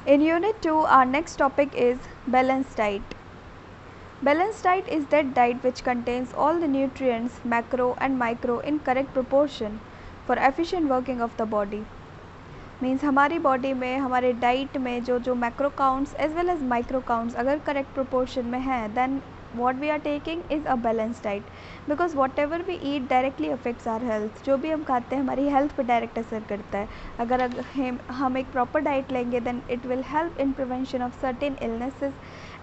In Unit 2, our next topic is balanced diet. Balanced diet is that diet which contains all the nutrients, macro and micro, in correct proportion for efficient working of the body. Means हमारी body में हमारे diet में जो जो macro counts as well as micro counts अगर correct proportion में हैं then what we are taking is a balance diet because whatever we eat directly affects our health. जो भी हम खाते हैं हमारी हेल्थ पर डायरेक्ट असर करता है. अगर हम एक प्रॉपर डाइट लेंगे then it will help in prevention of certain illnesses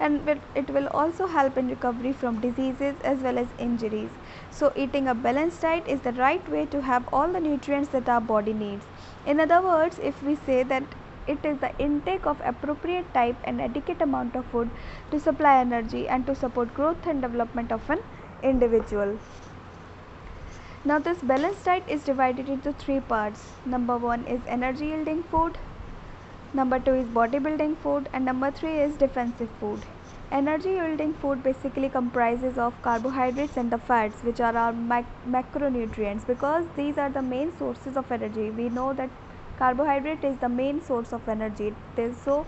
and it will also help in recovery from diseases as well as injuries. So eating a balanced diet is the right way to have all the nutrients that our body needs. In other words, if we say that it is the intake of appropriate type and adequate amount of food to supply energy and to support growth and development of an individual. Now this balanced diet is divided into three parts. Number 1 is energy yielding food, number 2 is bodybuilding food, and number 3 is defensive food. Energy yielding food basically comprises of carbohydrates and the fats, which are our macronutrients, because these are the main sources of energy. We know that carbohydrate is the main source of energy. So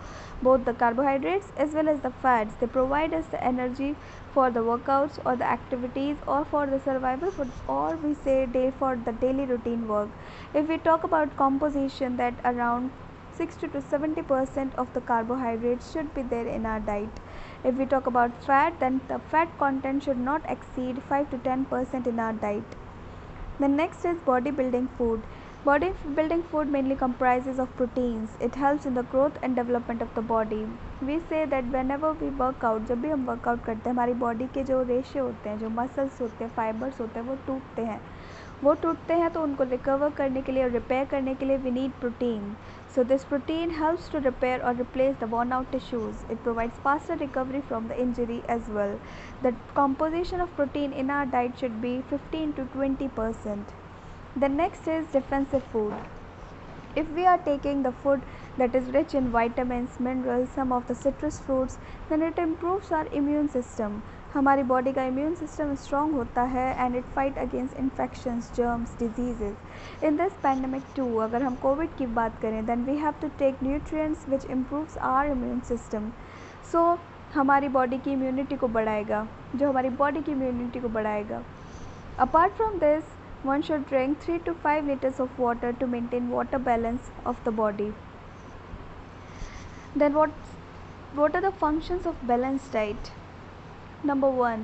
both the carbohydrates as well as the fats, they provide us the energy for the workouts or the activities or for the survival for, or we say for the daily routine work. If we talk about composition, that around 60 to 70% of the carbohydrates should be there in our diet. If we talk about fat, then the fat content should not exceed 5 to 10% in our diet. The next is bodybuilding food. Bodybuilding food mainly comprises of proteins. It helps in the growth and development of the body. We say that whenever we work out, जब भी हम workout करते हैं हमारी body के जो ratio होते हैं, जो मसल्स होते हैं, फाइबर्स होते हैं, वो टूटते हैं तो उनको रिकवर करने के लिए और रिपेयर करने के लिए we need protein. So this protein helps to repair or replace the worn out tissues. It provides faster recovery from the injury as well. The composition of protein in our diet should be 15 to 20%. The next is defensive food. If we are taking the food that is rich in vitamins, minerals, some of the citrus fruits, then it improves our immune system. हमारी body का immune system strong होता है and it fight against infections, germs, diseases. In this pandemic too, अगर हम Covid की बात करें then we have to take nutrients which improves our immune system. So हमारी बॉडी की इम्यूनिटी को बढ़ाएगा, जो हमारी बॉडी की इम्यूनिटी को बढ़ाएगा. Apart from this, one should drink 3 to 5 liters of water to maintain water balance of the body. Then what are the functions of balanced diet? Number 1,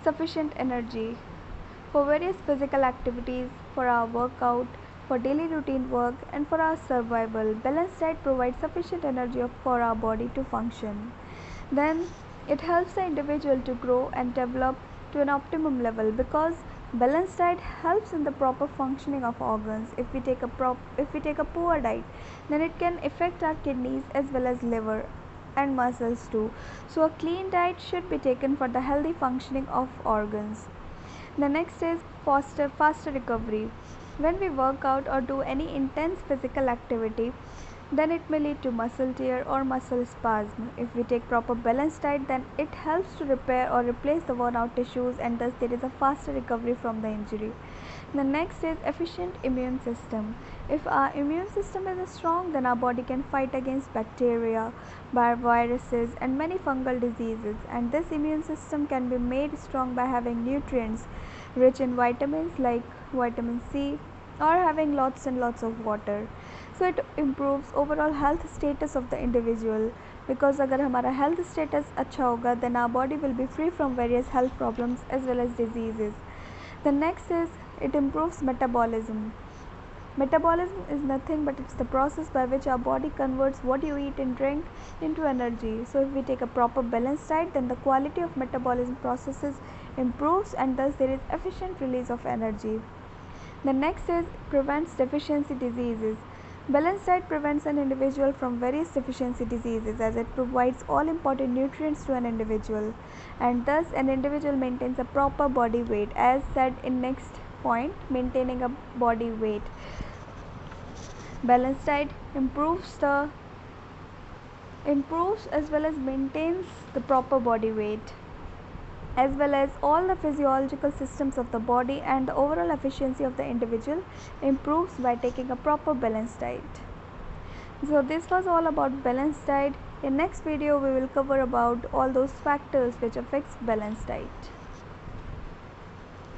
sufficient energy for various physical activities, for our workout, for daily routine work, and for our survival. Balanced diet provides sufficient energy for our body to function. Then it helps the individual to grow and develop to an optimum level, because balanced diet helps in the proper functioning of organs. If we take a poor diet, then it can affect our kidneys as well as liver and muscles too. So a clean diet should be taken for the healthy functioning of organs. The next is faster recovery. When we work out or do any intense physical activity, then it may lead to muscle tear or muscle spasm. If we take proper balanced diet, then it helps to repair or replace the worn out tissues, and thus there is a faster recovery from the injury. The next is efficient immune system. If our immune system is strong, then our body can fight against bacteria, viruses, and many fungal diseases, and this immune system can be made strong by having nutrients rich in vitamins like vitamin C, or having lots and lots of water. So it improves overall health status of the individual, because अगर हमारा health status अच्छा होगा then our body will be free from various health problems as well as diseases. The next is it improves metabolism. Metabolism is nothing but it's the process by which our body converts what you eat and drink into energy. So if we take a proper balanced diet, then the quality of metabolism processes improves, and thus there is efficient release of energy. The next is prevents deficiency diseases. Balanced diet prevents an individual from various deficiency diseases, as it provides all important nutrients to an individual, and thus an individual maintains a proper body weight, as said in next point, maintaining a body weight. Balanced diet improves as well as maintains the proper body weight, as well as all the physiological systems of the body, and the overall efficiency of the individual improves by taking a proper balanced diet. So this was all about balanced diet. In next video we will cover about all those factors which affects balanced diet.